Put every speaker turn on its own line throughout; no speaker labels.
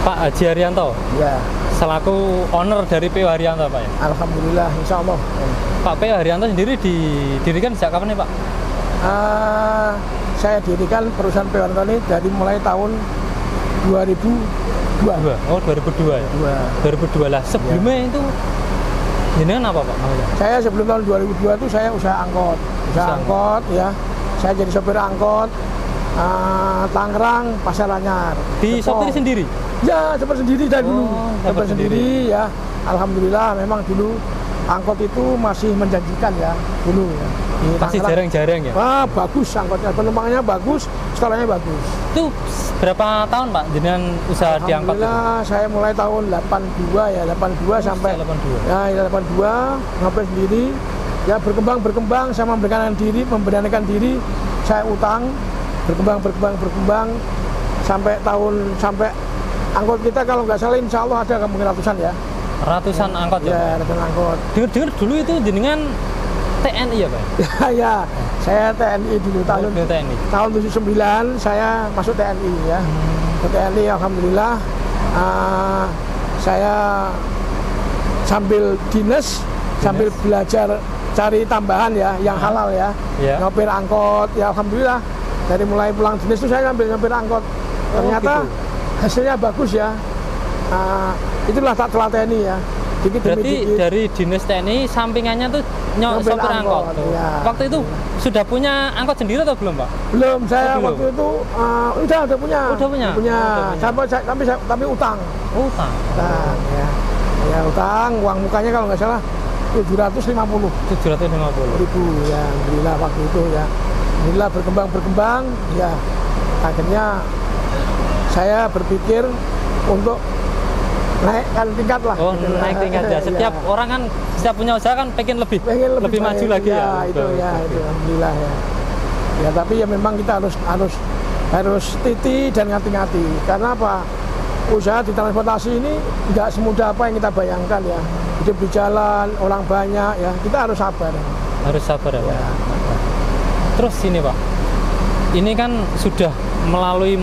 Pak Haji Haryanto.
Ya.
Selaku owner dari PO Haryanto, Pak ya.
Alhamdulillah, insya Allah.
Pak, PO Haryanto sendiri didirikan sejak kapan nih, Pak?
Saya dirikan perusahaan PO Haryanto ini dari mulai tahun 2002.
Oh, 2002 ya. 2002 lah. Sebelumnya itu jenengan apa, Pak?
Saya sebelum tahun 2002 itu saya usaha angkot. Usaha angkot ya. Saya jadi sopir angkot. Tangerang, Pasar Anyar.
Di sopir sendiri?
Ya, sopir sendiri dari dulu. Sopir sendiri ya. Alhamdulillah memang dulu angkot itu masih menjanjikan ya dulu ya.
Masih jarang-jarang ya?
Wah, bagus angkotnya, penumpangnya bagus, sekolahnya bagus.
Itu berapa tahun, Pak, jenengan usaha di angkot?
Alhamdulillah, saya mulai tahun 82 ya, 82 sampai
82.
Ya, 82 ngapain sendiri. Ya berkembang sama memberanikan diri, saya utang berkembang sampai angkot kita kalau nggak salah insya Allah ada mungkin ratusan ya.
Ratusan angkot ya?
Ya, ratusan angkot.
Dengar dulu itu jenengan TNI ya, Pak?
Ya, saya TNI dulu tahun 79 saya masuk TNI ya. Ke TNI alhamdulillah saya sambil dinas sambil belajar cari tambahan ya yang halal ya. Nyopir angkot ya alhamdulillah. Dari mulai pulang dinas itu saya ngambil nyopir angkot. Ternyata hasilnya bagus ya. Itulah tak telah TNI ya.
Berarti dari dinas TNI sampingannya tuh sopir angkot. Ya. Waktu itu sudah punya angkot sendiri atau belum, Pak?
Belum, saya waktu itu udah punya. Tapi utang.
Utang.
Ya. Ya utang, uang mukanya kalau nggak salah 750 ribu ya. Alhamdulillah waktu itu ya. Alhamdulillah berkembang ya. Akhirnya saya berpikir untuk naikkan tingkat lah.
Oh, naik tingkat ya. Setiap orang kan setiap punya usaha kan pengen lebih maju lagi ya.
Itu alhamdulillah ya. Ya tapi ya memang kita harus teliti dan ngati-ngati. Karena apa? Usaha di transportasi ini nggak semudah apa yang kita bayangkan ya. Hidup di jalan, orang banyak ya. Kita harus sabar.
Harus sabar ya, Pak. Terus ini, Pak. Ini kan sudah melalui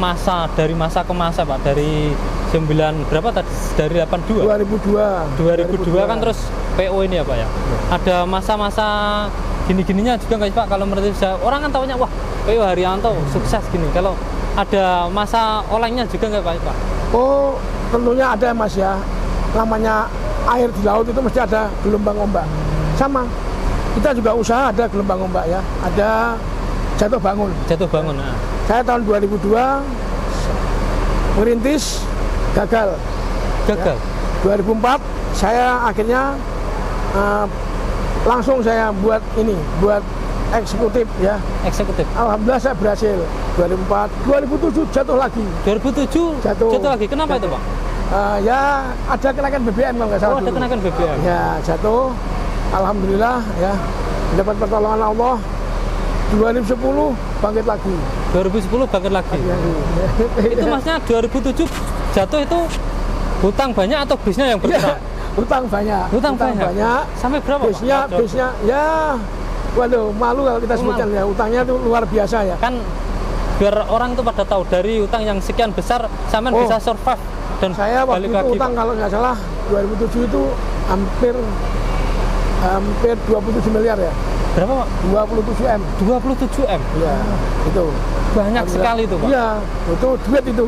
dari masa ke masa, Pak. Dari berapa tadi? Dari 2002 kan terus PO ini ya, Pak ya. Ada masa-masa gini-gininya juga nggak sih, Pak? Kalau menurut saya orang kan tahunya wah PO Haryanto sukses gini. Kalau ada masa olengnya juga nggak, Pak?
Oh, tentunya ada, Mas ya. Namanya air di laut itu mesti ada gelombang ombak. Sama. Kita juga usaha ada gelombang ombak ya. Ada jatuh bangun. Nah. Saya tahun 2002 merintis gagal. Ya. 2004 saya akhirnya langsung saya buat eksekutif ya.
Eksekutif.
Alhamdulillah saya berhasil. 2004, 2007 jatuh lagi.
2007 jatuh lagi. Kenapa itu, Pak?
Ya ada kenaikan BBM kalau nggak salah.
Ada kenaikan BBM.
Ya jatuh. Alhamdulillah ya dapat pertolongan Allah. 2010 bangkit lagi.
2010 bangkit lagi. Itu maksudnya 2007 jatuh itu hutang banyak atau bisnya yang berkurang?
Hutang banyak.
Hutang banyak. Sampai berapa?
Bisnya ya. Waduh, malu kalau kita sebutkan ya. Utangnya itu luar biasa ya.
Kan biar orang tuh pada tahu dari utang yang sekian besar sampean bisa survive dan
saya waktu itu utang kalau nggak salah 2007 itu hampir 27 miliar ya.
Berapa, Pak?
27 M.
27 M?
Iya, itu.
Banyak sekali itu, Pak?
Iya, itu duit itu.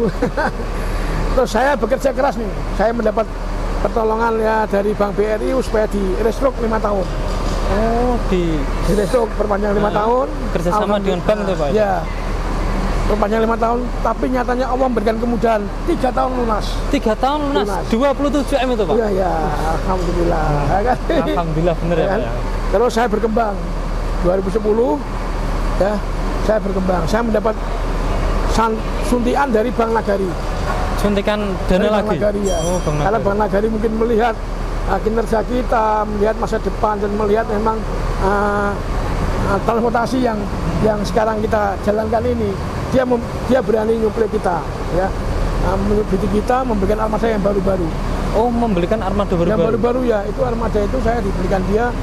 Terus saya bekerja keras nih. Saya mendapat pertolongan ya dari Bank BRI supaya di restruk 5 tahun.
Oh, di
restruk perpanjang 5 tahun.
Kerjasama dengan bank itu, Pak?
Iya. Perpanjang 5 tahun, tapi nyatanya Allah memberikan kemudahan 3 tahun lunas.
3 tahun lunas. 27 M itu, Pak?
Iya, alhamdulillah.
Alhamdulillah bener ya, Pak.
Terus saya berkembang 2010 ya, saya berkembang. Saya mendapat suntikan dari Bank Nagari.
Suntikan dana lagi?
Bank Nagari ya. Oh, karena Bank Nagari mungkin melihat kinerja kita, melihat masa depan dan melihat memang transportasi yang sekarang kita jalankan ini, dia berani nyuplai kita ya. Menyuplai kita, memberikan armada yang baru-baru.
Oh, membelikan armada baru-baru?
Yang baru-baru ya, itu armada itu saya diberikan dia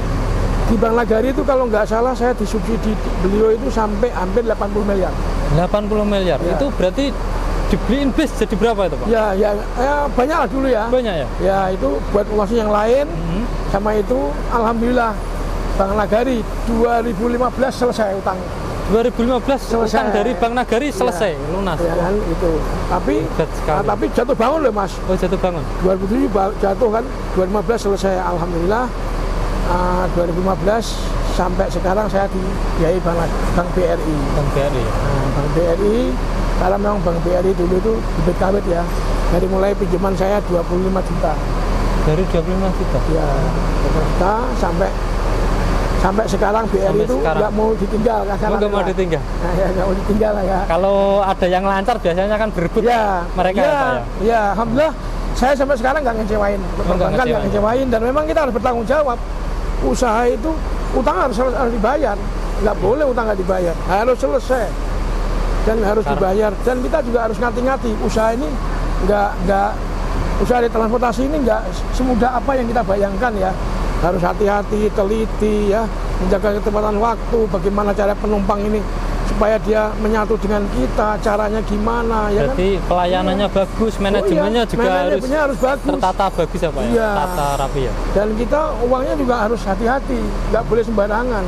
di Bank Nagari itu kalau nggak salah saya disubsidi beliau itu sampai hampir 80 miliar.
80 miliar, ya. Itu berarti dibeliin bis jadi berapa itu Pak?
Ya banyak lah dulu ya.
Banyak ya?
Ya itu buat uang yang lain. Sama itu alhamdulillah Bank Nagari 2015 selesai utang.
2015
Selesai.
utang dari Bank Nagari selesai lunas.
Ya kan itu. Tapi jatuh bangun loh Mas.
Oh jatuh bangun.
2007 jatuh kan, 2015 selesai alhamdulillah. 2015 sampai sekarang saya dibiayai Bank BRI.
Bank BRI.
Bank BRI karena memang Bank BRI dulu itu debit ya. Dari mulai pinjaman saya 25 juta.
Dari 25 juta.
Ya, 25 juta sampai sekarang BRI
Sampai
itu
sekarang.
nggak mau ditinggal.
Nggak mau ditinggal.
Nah, ya, nggak mau ditinggal lah ya.
Kalau ada yang lancar biasanya kan berebut
Ya,
mereka
ya,
ya, Pak, ya.
Ya, alhamdulillah saya sampai sekarang nggak ngecewain. Perbankan nggak ngecewain dan memang kita harus bertanggung jawab. Usaha itu utang harus dibayar. Nggak boleh utang nggak dibayar. Harus selesai dan harus dibayar. Dan kita juga harus ngati-ngati. Usaha ini nggak usaha di transportasi ini nggak semudah apa yang kita bayangkan ya. Harus hati-hati, teliti ya, menjaga ketepatan waktu, bagaimana cara penumpang ini supaya dia menyatu dengan kita, caranya gimana ya.
Jadi
kan?
pelayanannya bagus, manajemennya juga
harus bagus.
Tertata bagus ya Pak ya?
Iya.
Tata rapi ya.
Dan kita uangnya juga harus hati-hati, nggak boleh sembarangan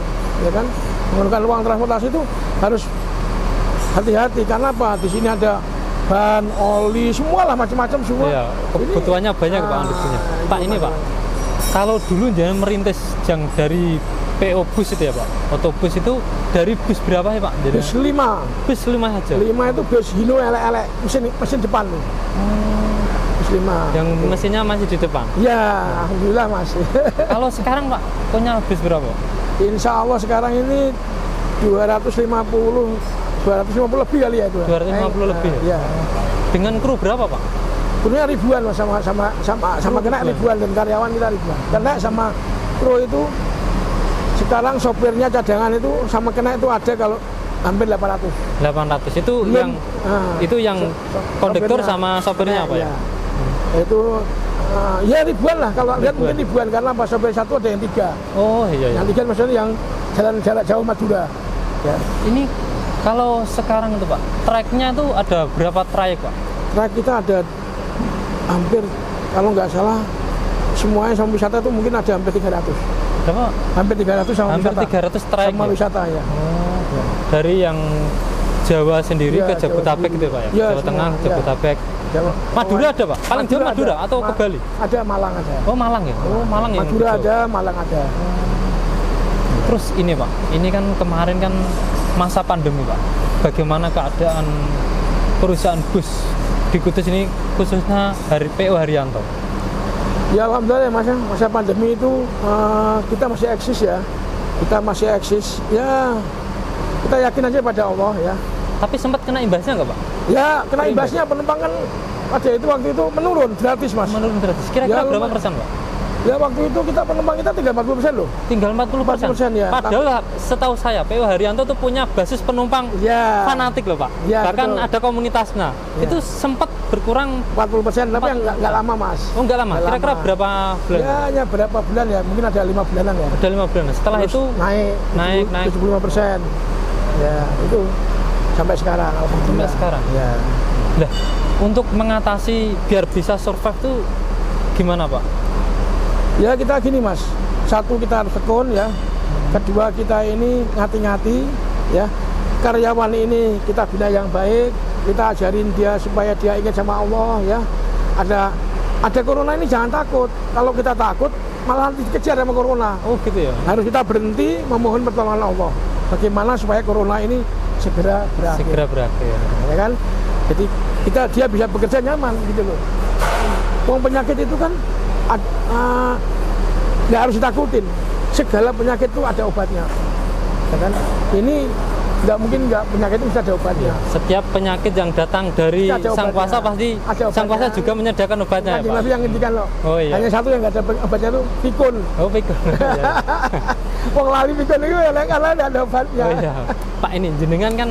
ya kan. Menggunakan uang transportasi itu harus hati-hati karena apa? Di sini ada ban, oli, semualah macam-macam semua.
Iya, kebutuhannya banyak Pak Andusnya. Pak ini Pak, kalau dulu jangan merintis yang dari PO bus itu ya Pak, otobus itu dari bus berapa ya Pak? Jadi
Bus 5.
bus 5 saja.
5 itu bus Hino elek-elek, mesin depan tuh. Bus 5.
Yang mesinnya masih di depan.
Ya, alhamdulillah masih.
Kalau sekarang Pak, punya bus berapa?
Insya Allah sekarang ini 250 lebih kali ya itu.
250 lebih.
Ya.
Dengan kru berapa Pak?
Krunya ribuan Mas, sama kena ribuan dan karyawan kita ribuan. Karena sama kru itu sekarang sopirnya cadangan itu sama kena itu ada kalau hampir 800.
800 itu belum, yang kondektur sama sopirnya apa ya?
Itu ya ribuan lah, kalau lihat mungkin ribuan karena pas sopir satu ada yang 3.
Oh iya.
Yang 3 maksudnya yang jalan jarak jauh Madura. Ya.
Ini kalau sekarang itu Pak, trayeknya itu ada berapa trayek Pak?
Trayek kita ada hampir, kalau nggak salah semuanya sama wisata itu mungkin ada hampir 300.
Berapa?
Hampir 300 sama
hampir
wisata.
300 trayek
sama wisata ya.
Oh, ya. Dari yang Jawa sendiri
Ya,
ke Jabodetabek gitu Pak ya?
Ya,
Jawa Tengah,
semua,
Jabodetabek.
Jawa.
Madura ada Pak? Paling jauh Madura
ada.
atau ke Bali?
Ada, Malang ada.
Oh Malang ya? Oh Malang ya?
Madura ada, Malang ada.
Terus ini Pak, ini kan kemarin kan masa pandemi Pak. Bagaimana keadaan perusahaan bus di Kudus ini khususnya hari PO Haryanto?
Ya alhamdulillah masa pandemi itu kita masih eksis ya. Kita masih eksis. Ya kita yakin aja pada Allah ya.
Tapi sempat kena imbasnya nggak Pak?
Ya kena imbasnya, penumpang kan pada itu waktu itu menurun gratis Mas.
Menurun gratis. Kira-kira
Ya,
berapa persen Pak?
Ya waktu itu kita penumpang kita tinggal 40% loh.
Tinggal 40%.
40% ya.
Padahal setahu saya PO Haryanto tuh punya basis penumpang
Ya.
fanatik loh Pak.
Ya,
Bahkan
betul.
ada komunitasnya.
Ya.
Itu sempat berkurang.
40% tapi yang nggak lama Mas.
Oh nggak lama.
Nggak
Kira-kira
lama.
berapa bulan?
Ya berapa bulan ya? Mungkin ada 5 bulanan ya.
Ada 5 bulan. Setelah
Terus
itu
naik 75%. Ya itu sampai sekarang alhamdulillah.
sampai sekarang.
Ya.
Nah, untuk mengatasi biar bisa survive tuh gimana Pak?
Ya kita gini Mas, satu kita harus tekun ya, kedua kita ini ngati-ngati ya, karyawan ini kita bina yang baik, kita ajarin dia supaya dia ingat sama Allah ya. Ada corona ini jangan takut, kalau kita takut malah dikejar sama corona.
Oh gitu ya?
Harus kita berhenti memohon pertolongan Allah. Bagaimana supaya corona ini segera berakhir.
Segera berakhir.
Ya kan? Jadi dia bisa bekerja nyaman gitu loh. Uang penyakit itu kan nggak harus ditakutin. Segala penyakit itu ada obatnya. Ya kan? Ini nggak mungkin penyakit itu bisa ada obatnya.
Setiap penyakit yang datang dari Sang Kuasa pasti Sang Kuasa juga menyediakan obatnya ya Pak?
Nabi yang ngendikan loh.
Oh iya.
Hanya satu yang nggak ada obatnya itu pikun.
Oh pikun.
Wong lali pikun itu ya karena nggak ada obatnya.
Oh iya. Pak ini jenengan kan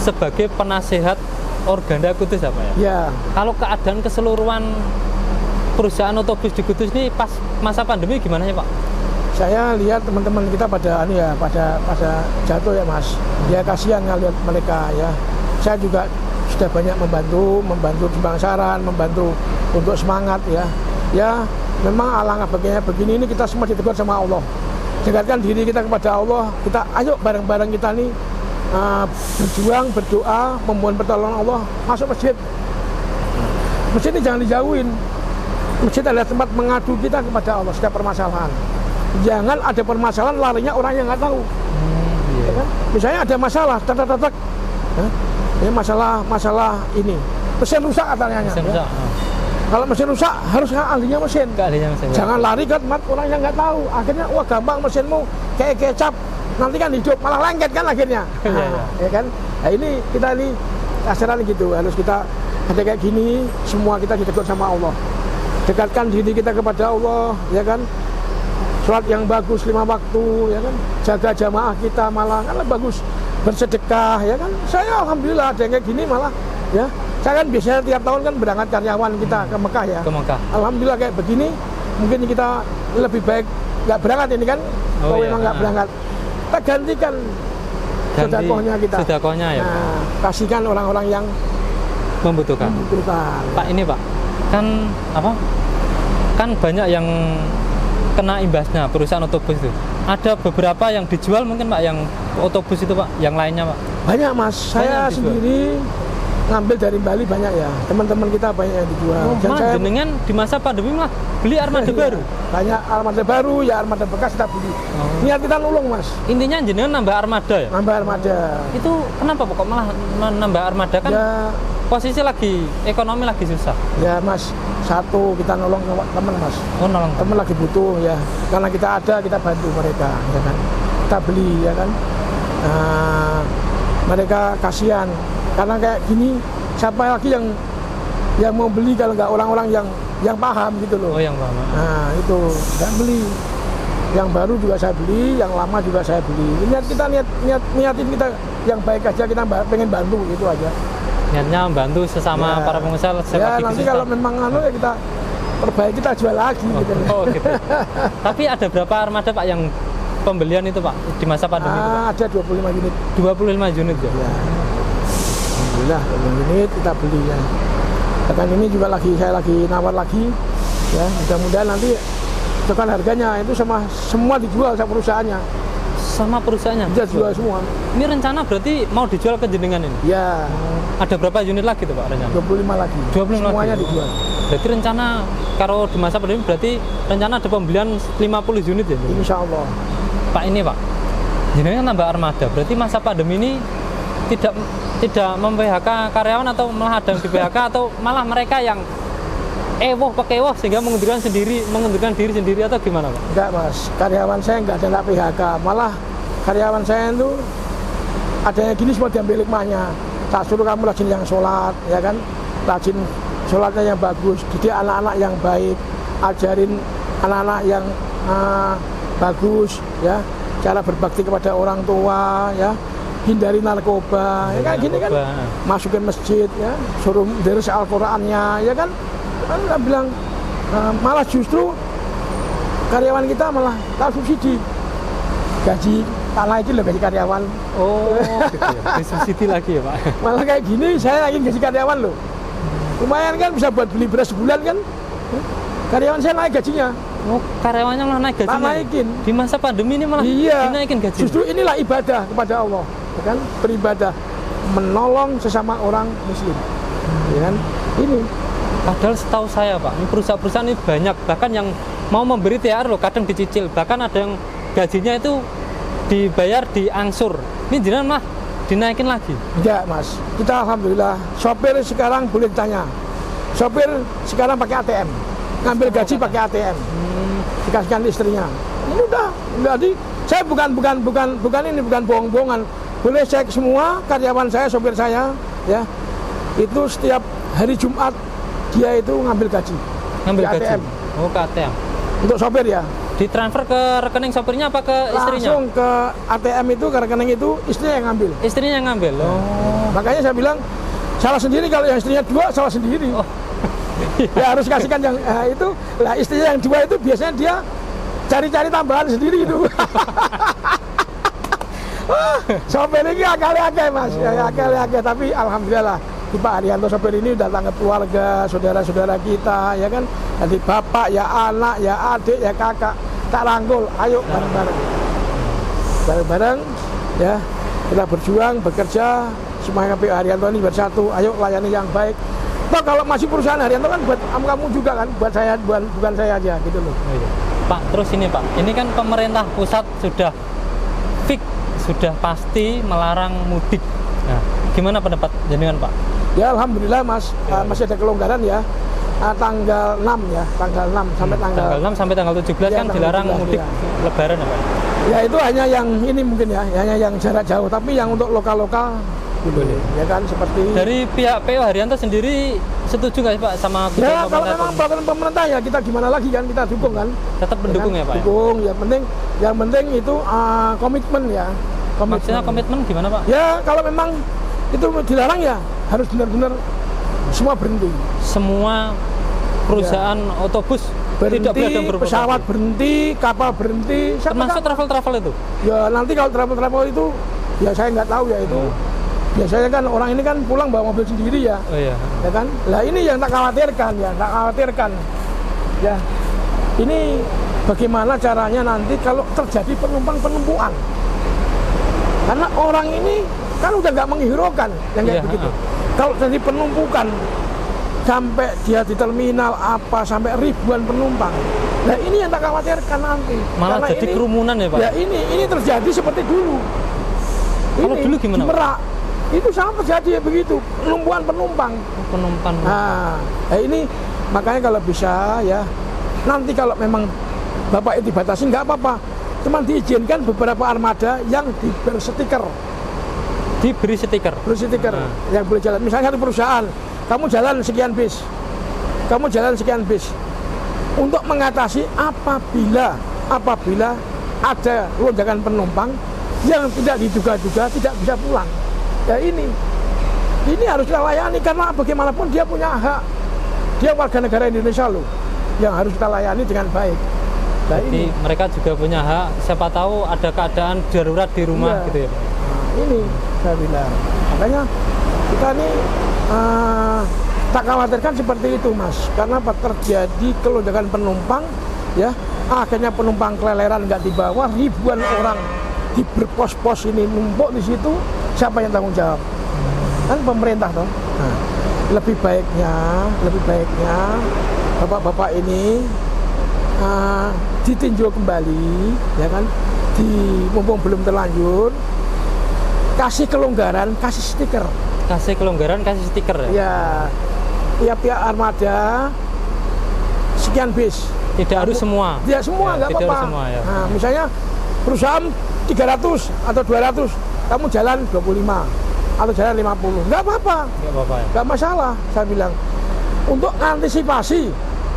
sebagai penasehat Organda Kudus apa ya?
Ya.
Kalau keadaan keseluruhan perusahaan otobus di Kudus ini pas masa pandemi gimana ya Pak?
Saya lihat teman-teman kita pada jatuh ya Mas. Ya kasihan ngeliat mereka ya. Saya juga sudah banyak membantu sumbang saran, membantu untuk semangat ya. Ya, memang alangkah baginya begini ini kita semua ditegur sama Allah. Dekatkan diri kita kepada Allah, kita ayo bareng-bareng kita nih berjuang, berdoa, memohon pertolongan Allah, masuk masjid. Masjid ini jangan dijauhin. Masjid adalah tempat mengadu kita kepada Allah setiap permasalahan. Jangan ada permasalahan larinya orang yang nggak tahu. Ya kan? Misalnya ada masalah, tak. Ya, masalah ini mesin rusak katanya.
Mesin rusak.
Kalau mesin rusak harus ahlinya mesin. Jangan lari ke tempat orang yang nggak tahu. Akhirnya wah gampang mesinmu kayak kecap, nanti kan hidup malah lengket kan akhirnya. Ya kan? Nah, ini kita ini ajaran gitu harus kita ada kayak gini, semua kita ditegur sama Allah. Dekatkan diri kita kepada Allah, ya kan? Sholat yang bagus 5 waktu, ya kan? Jaga jamaah kita malah kan bagus, bersedekah, ya kan? Saya alhamdulillah ada yang kayak gini malah, ya. Saya kan biasanya tiap tahun kan berangkat karyawan kita ke Mekah ya. Ke Mekah. Alhamdulillah kayak begini, mungkin kita lebih baik nggak berangkat ini kan? Kalau memang nggak berangkat, kita gantikan sedekahnya kita. Sedekahnya ya. Nah, kasihkan orang-orang yang membutuhkan.
Pak ini Pak, kan apa? Kan banyak yang kena imbasnya perusahaan otobus itu. Ada beberapa yang dijual mungkin Pak, yang otobus itu Pak, yang lainnya Pak.
Banyak Mas, saya sendiri ngambil dari Bali banyak ya. Teman-teman kita banyak yang dijual.
Dan saya jenengan di masa pandemi mah beli armada baru.
Banyak armada baru ya, armada bekas kita beli. Niat kita nulung Mas.
Intinya jenengan nambah armada ya? Nambah armada. Itu kenapa kok malah nambah armada kan? Ya, posisi lagi ekonomi lagi susah. Ya Mas, satu kita nolong teman Mas. Oh nolong teman lagi butuh ya. Karena kita ada kita bantu mereka ya kan. Kita beli ya kan. Mereka kasihan karena kayak gini siapa lagi yang mau beli kalau nggak orang-orang yang paham gitu loh. Oh yang paham. Nah itu nggak beli. Yang baru juga saya beli, yang lama juga saya beli. Niat kita niatin kita yang baik aja, kita pengen bantu itu aja. Niatnya membantu sesama para pengusaha. Ya nanti kalau memang ya kita perbaiki, kita jual lagi gitu. Oh gitu. Tapi ada berapa armada Pak yang pembelian itu Pak di masa pandemi itu Pak? Ada 25 unit. 25 unit ya. Alhamdulillah 25 unit kita beli ya. Bahkan ini juga saya lagi nawar lagi ya. Mudah-mudahan nanti tekan harganya itu sama semua dijual sama perusahaannya. Sama perusahaannya? Bisa jual semua. Ini rencana berarti mau dijual ke jenengan ini? Ya. Ada berapa unit lagi tuh Pak rencana? 25 lagi. 25 semuanya lagi dijual. Berarti rencana kalau di masa pandemi berarti rencana ada pembelian 50 unit ya? Insya Allah. Pak ini Pak, jenengan nambah armada. Berarti masa pandemi ini tidak mem-PHK karyawan atau malah ada yang di PHK atau malah mereka yang pakai sehingga mengundurkan diri sendiri atau gimana Pak? Enggak Mas, karyawan saya enggak ada PHK, malah karyawan saya itu ada yang gini semua diambil hikmahnya. Tak suruh kamu rajin yang sholat, ya kan, rajin sholatnya yang bagus, didik anak-anak yang baik, ajarin anak-anak yang bagus, ya, cara berbakti kepada orang tua, ya, hindari narkoba, ya kayak gini kan, masukin masjid, ya, suruh dari Al-Qurannya, ya kan. Kan bilang malah justru karyawan kita malah tak subsidi gaji tak naikin loh gaji karyawan. Oh gitu ya, subsidi lagi ya Pak. Malah kayak gini saya naikin gaji karyawan loh, lumayan kan bisa buat beli beras sebulan kan. Karyawan saya naik gajinya. Oh karyawannya malah naik gajinya? Tak naikin. Di masa pandemi ini malah dinaikin gaji. Justru inilah ibadah kepada Allah ya kan, beribadah menolong sesama orang muslim ya kan. Ini padahal setahu saya Pak, perusahaan-perusahaan ini banyak, bahkan yang mau memberi THR loh, kadang dicicil, bahkan ada yang gajinya itu dibayar diangsur. Ini jenengan mah dinaikin lagi? Enggak Mas, kita alhamdulillah sopir sekarang boleh ditanya, sopir sekarang pakai ATM, ngambil gaji pakai ATM, dikasihkan istrinya. Ini udah jadi saya bukan bohong-bohongan, boleh cek semua karyawan saya, sopir saya, ya itu setiap hari Jumat dia itu ngambil gaji ATM. Oh ke ATM untuk sopir ya, ditransfer ke rekening sopirnya apa ke istrinya? Langsung ke ATM itu, ke rekening itu istrinya yang ngambil. Istrinya yang ngambil. Oh. Makanya saya bilang salah sendiri kalau yang istrinya dua, salah sendiri. Oh. Ya harus kasihkan yang itu lah, istrinya yang dua itu biasanya dia cari-cari tambahan sendiri itu. Sopir ini akal-akal Mas, akal-akal, tapi alhamdulillah
di Pak Haryanto sopir ini udah tanggap keluarga, saudara-saudara kita, ya kan. Jadi bapak, ya anak, ya adik, ya kakak, tak rangkul, ayo bareng-bareng. Bareng-bareng, ya kita berjuang, bekerja, semuanya PO Haryanto ini bersatu, ayo layani yang baik. Toh kalau masih perusahaan Haryanto kan buat kamu juga kan, buat saya, bukan saya aja gitu loh.
Oh, iya. Pak, terus ini Pak, ini kan pemerintah pusat sudah fix, sudah pasti melarang mudik. Nah, gimana pendapat jenengan Pak?
Ya Alhamdulillah Mas, masih ada kelonggaran ya. Tanggal 6 ya, tanggal 6 sampai tanggal
6 sampai tanggal 17
ya,
kan
tanggal
dilarang
17,
mudik
ya.
lebaran ya Pak?
Ya itu hanya yang ini mungkin ya, hanya yang jarak jauh, tapi yang untuk lokal-lokal boleh. Ya kan seperti
dari pihak PO Haryanto sendiri setuju nggak sih Pak sama
ya kalau memang peraturan pemerintah ya kita gimana lagi kan, kita dukung kan.
Tetap mendukung ya,
kan?
Pak?
Dukung, yang penting itu komitmen ya.
Maksudnya komitmen gimana Pak?
Ya kalau memang itu dilarang ya harus benar-benar semua berhenti.
Semua perusahaan otobus
Berhenti,
tidak boleh ada yang beroperasi.
pesawat berhenti, kapal berhenti.
Termasuk travel-travel itu?
Ya nanti kalau travel itu ya saya nggak tahu ya itu. Biasanya kan orang ini kan pulang bawa mobil sendiri ya.
Oh iya.
Ya kan? Lah ini yang tak khawatirkan ya, tak khawatirkan. Ya. Ini bagaimana caranya nanti kalau terjadi penumpuan. Karena orang ini kan udah nggak menghiraukan yang kayak begitu. Kalau terjadi penumpukan sampai dia di terminal apa sampai ribuan penumpang. Nah ini yang tak khawatirkan nanti.
Malah
karena
jadi
ini,
kerumunan ya Pak?
Ya ini terjadi seperti dulu.
Kalau dulu gimana?
Di Merak itu sama terjadi begitu, penumpuan penumpang. Nah ini makanya kalau bisa ya nanti kalau memang Bapak itu dibatasi nggak apa-apa. Cuman diizinkan beberapa armada yang diberi stiker.
Diberi stiker?
Beri stiker yang boleh jalan. Misalnya satu perusahaan, kamu jalan sekian bis. Kamu jalan sekian bis. Untuk mengatasi apabila ada lonjakan penumpang yang tidak diduga-duga tidak bisa pulang. Ya ini harus kita layani karena bagaimanapun dia punya hak. Dia warga negara Indonesia loh, yang harus kita layani dengan baik. Nah,
jadi
ini
mereka juga punya hak, siapa tahu ada keadaan darurat di rumah gitu ya Pak?
Nah, ini saya bilang, makanya kita nih tak khawatirkan seperti itu Mas, karena terjadi kelonjakan penumpang ya, akhirnya penumpang keleleran nggak dibawa, ribuan orang di berpos-pos ini numpuk di situ, siapa yang tanggung jawab? Kan pemerintah toh. Nah, lebih baiknya bapak-bapak ini ditinjau kembali, ya kan? Mumpung belum terlanjur, kasih kelonggaran, kasih stiker.
Kasih kelonggaran, kasih stiker ya?
Ya, tiap-tiap armada sekian bis.
Tidak harus semua?
Tidak semua, nggak apa-apa.
Ya.
Nah, misalnya perusahaan 300 atau 200, kamu jalan 25 atau jalan 50, nggak apa-apa.
Nggak apa-apa ya?
Nggak masalah, saya bilang. Untuk antisipasi,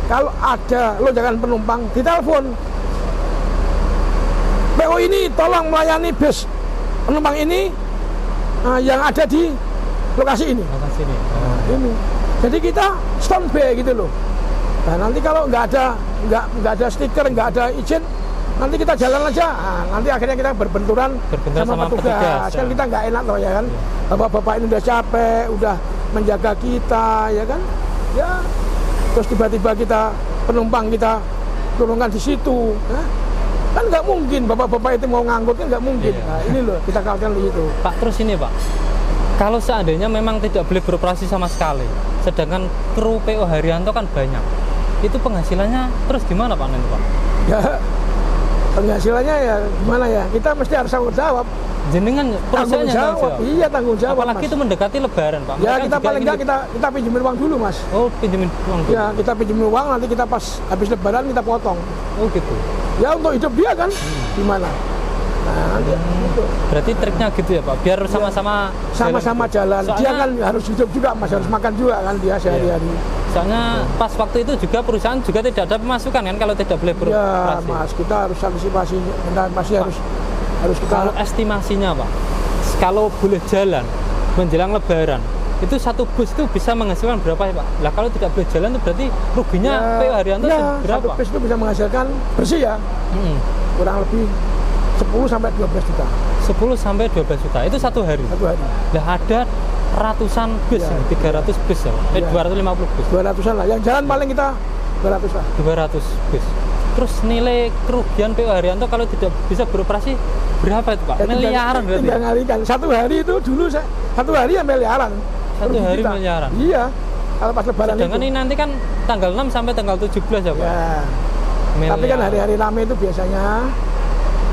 kalau ada lonjakan penumpang, ditelepon. PO ini tolong melayani bus penumpang ini yang ada di lokasi ini.
Lokasi ini.
Ini. Jadi kita standby gitu loh. Nah, nanti kalau nggak ada stiker, nggak ada izin, nanti kita jalan aja. Nah, nanti akhirnya kita berbenturan sama petugas. Kan kita nggak enak loh ya kan. Bapak-bapak ini udah capek, udah menjaga kita ya kan. Ya. Terus tiba-tiba penumpang kita turunkan di situ. Kan nggak mungkin bapak-bapak itu mau ngangkut kan nggak mungkin. Nah, ini loh kita katakan begitu.
Pak, terus ini Pak, kalau seandainya memang tidak boleh beroperasi sama sekali, sedangkan kru PO Haryanto kan banyak, itu penghasilannya terus gimana Pak nanti Pak?
Ya penghasilannya ya gimana ya, kita mesti harus tanggung jawab.
Jenengan perusahaan yang tanggung jawab?
Iya tanggung jawab.
Apalagi
Mas.
itu mendekati lebaran Pak.
Ya kita paling nggak kita pinjemin uang dulu Mas.
Oh pinjemin uang dulu?
Ya kita pinjemin uang, nanti kita pas habis lebaran kita potong.
Oh gitu?
Ya untuk hidup dia kan gimana. Nah nanti gitu.
Berarti triknya gitu ya Pak, biar sama-sama
jalan. Soalnya, dia kan harus hidup juga Mas, harus makan juga kan dia sehari-hari.
Soalnya pas waktu itu juga perusahaan juga tidak ada pemasukan kan kalau tidak boleh beroperasi.
Ya Mas, kita harus antisipasi, kita masih harus kita.
Kalau estimasinya Pak, kalau boleh jalan menjelang lebaran, itu satu bus itu bisa menghasilkan berapa ya Pak? Lah kalau tidak boleh jalan itu berarti ruginya PO Haryanto berapa?
Satu bus itu bisa menghasilkan bersih ya, kurang lebih 10 sampai 12 juta.
10 sampai 12 juta itu satu hari.
Satu hari.
Lah ada ratusan bus,
Ya.
300 bus ya,
Ya.
250 bus,
200-an lah. Yang jalan paling kita 200 lah.
200 bus. Terus nilai kerugian PO Haryanto kalau tidak bisa beroperasi berapa itu Pak?
Ya,
Miliaran berarti.
Tinggal ngalikan. Satu hari itu dulu satu hari ya miliaran.
Satu
Rugi
hari
kita.
miliaran.
Iya. Kalau pas lebaran
Sedangkan
itu.
ini nanti kan tanggal 6 sampai tanggal 17 ya Pak?
Ya. Tapi kan
Miliaran.
hari-hari rame itu biasanya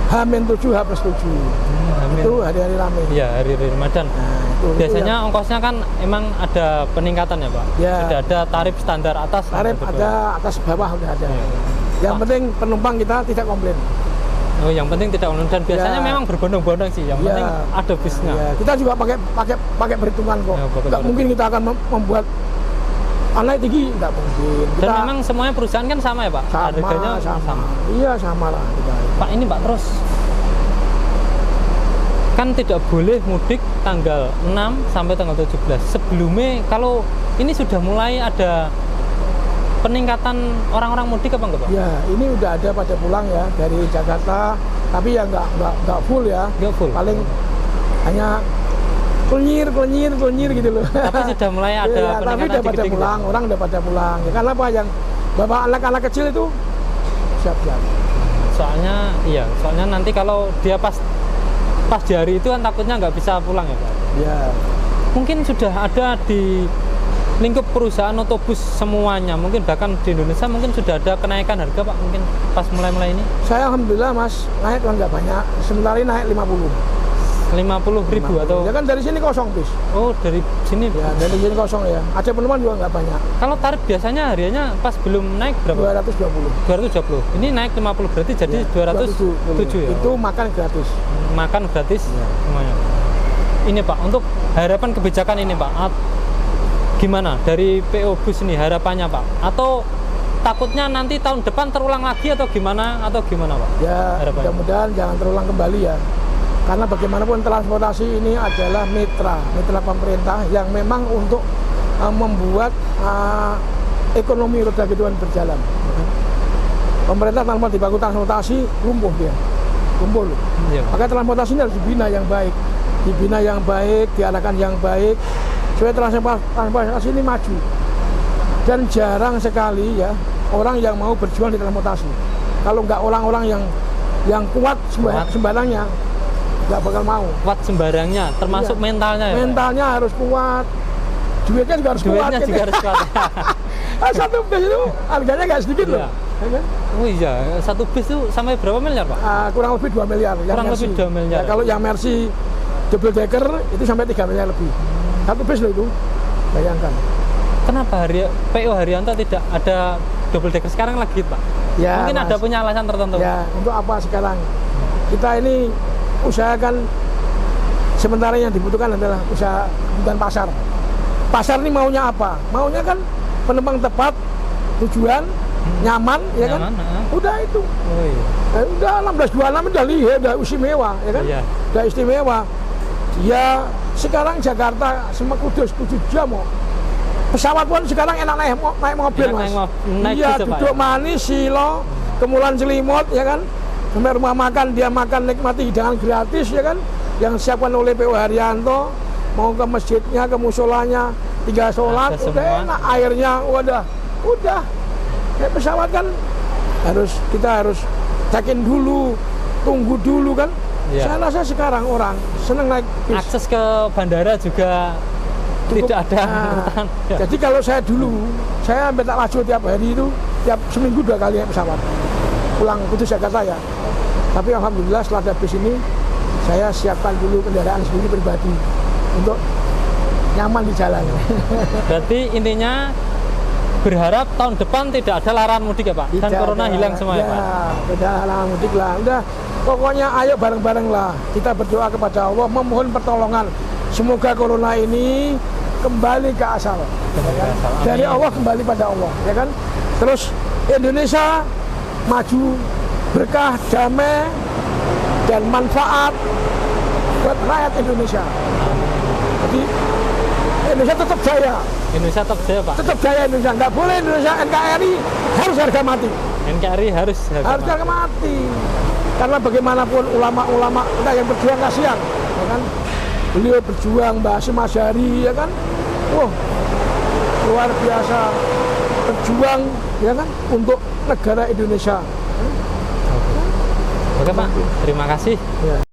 H-7, H+7.
Amin.
Itu hari-hari rame.
Iya, hari Ramadan.
Nah, itu
Biasanya
yang
ongkosnya kan emang ada peningkatan ya Pak?
Ya.
Sudah ada tarif standar atas.
tarif
standar bawah.
ada atas bawah udah ada.
Iya.
Yang
Pak.
penting penumpang kita tidak komplain.
Oh, yang penting tidak online dan biasanya
Ya.
memang berbondong-bondong sih. Yang
Ya.
penting ada busnya.
Ya, kita juga pakai perhitungan kok.
Ya, pakai
Nggak mungkin kita akan membuat naik tinggi, nggak mungkin.
Dan
Kita
memang semuanya perusahaan kan sama ya Pak? Harganya
sama. Iya sama lah kita.
Pak ini Pak terus kan tidak boleh mudik tanggal 6 sampai tanggal 17. Sebelumnya kalau ini sudah mulai ada peningkatan orang-orang mudik apa enggak Pak?
Ya, ini udah ada pada pulang ya dari Jakarta, tapi ya nggak full ya.
Nggak full.
Paling hanya klenyir gitu loh.
Tapi sudah mulai ada
Iya, tapi
peningkatan
udah pada
dikit-dikit.
pulang, orang udah pada pulang. Ya karena apa yang bawa anak-anak kecil itu siap-siap.
Soalnya nanti kalau dia pas di hari itu kan takutnya nggak bisa pulang ya Pak.
Ya,
Mungkin sudah ada di lingkup perusahaan otobus semuanya, mungkin bahkan di Indonesia mungkin sudah ada kenaikan harga Pak, mungkin pas mulai ini
saya alhamdulillah Mas naik kan nggak banyak. Sementara ini naik 50.
50.000 atau
Ya kan dari sini kosong bis.
oh dari sini.
Ya dari sini kosong ya. Ada penumpang juga nggak banyak.
Kalau tarif biasanya harianya pas belum naik berapa?
220.
220. Ini naik 50 berarti jadi
Ya,
207 ya.
Itu makan gratis.
Makan gratis semuanya. Ini Pak, untuk harapan kebijakan ini Pak, gimana dari PO Bus ini harapannya Pak? Atau takutnya nanti tahun depan terulang lagi atau gimana Pak?
Ya
Harapannya.
mudah-mudahan jangan terulang kembali ya. Karena bagaimanapun transportasi ini adalah mitra pemerintah yang memang untuk membuat ekonomi roda kehidupan berjalan. Pemerintah tanpa dibangun transportasi lumpuh dia, lumpuh loh.
Iya, Pak.
Maka transportasi ini harus dibina yang baik, diarahkan yang baik, supaya transportasi ini maju. Dan jarang sekali ya orang yang mau berjuang di transportasi. Kalau nggak orang-orang yang kuat sembarangnya, nggak bakal mau.
Kuat sembarangnya, termasuk
Iya.
mentalnya ya Pak?
Mentalnya harus kuat, duitnya juga harus kuat.
Duitnya juga harus kuat.
Satu bis itu harganya nggak sedikit loh.
Iya.
Ya kan?
Oh iya, satu bis itu sampai berapa miliar Pak?
Kurang lebih 2 miliar. yang
Kurang
Mercy.
lebih 2 miliar.
Ya, kalau yang Mercy double decker itu sampai 3 miliar lebih. Satu bis loh itu. Bayangkan.
Kenapa PO Haryanto tidak ada double decker sekarang lagi Pak?
Ya,
Mungkin
Mas.
ada punya alasan tertentu.
Ya, untuk apa sekarang? Kita ini usahakan sementara yang dibutuhkan adalah usaha kebutuhan pasar. Pasar ini maunya apa? Maunya kan penumpang tepat, tujuan, nyaman, ya kan?
Nyaman,
Udah itu.
Oh iya.
Udah 1626 udah lihat, udah istimewa, ya kan?
Iya.
Udah istimewa. Ya sekarang Jakarta sama Kudus 7 jam kok. Pesawat pun sekarang enak naik mobil
Enak
Mas.
naik
Iya,
bis, Pak,
duduk
ya?
manis, silo, kemulan selimut, ya kan? Sampai rumah makan dia makan nikmati hidangan gratis, ya kan? Yang disiapkan oleh PO Haryanto. Mau ke masjidnya, ke musolanya, tinggal sholat,
Ada
udah
semua.
enak. Airnya, udah. Kayak pesawat kan kita harus check-in dulu, tunggu dulu kan.
Iya.
Saya rasa sekarang orang seneng naik bis.
Akses ke bandara juga
Cukup.
tidak ada.
Nah, jadi kalau saya dulu, saya sampai tak laju tiap hari itu, tiap seminggu 2 kali naik pesawat. Pulang Kudus Jakarta ya. Tapi alhamdulillah setelah ada bis ini, saya siapkan dulu kendaraan sendiri pribadi untuk nyaman di jalan.
Berarti intinya berharap tahun depan tidak ada larangan mudik ya Pak? Dan
Tidak
corona
ada.
hilang semua ya Pak?
Tidak larangan mudik lah. Udah, pokoknya ayo bareng-bareng lah. Kita berdoa kepada Allah, memohon pertolongan. Semoga corona ini kembali ke asal.
Kembali ke asal.
Dari
Amin.
Allah kembali pada Allah, ya kan? Terus Indonesia maju, berkah, damai, dan manfaat buat rakyat Indonesia. Jadi Indonesia tetap jaya,
Indonesia tetap jaya Pak?
tetap jaya Indonesia. Nggak boleh Indonesia NKRI harus harga mati.
NKRI harus
Harga mati. Karena bagaimanapun ulama-ulama kita yang berjuang kasihan, ya kan? beliau berjuang, Mbak Hasyim Asyari ya kan, wah luar biasa berjuang ya kan untuk negara Indonesia.
Oke Pak, terima kasih.
Ya.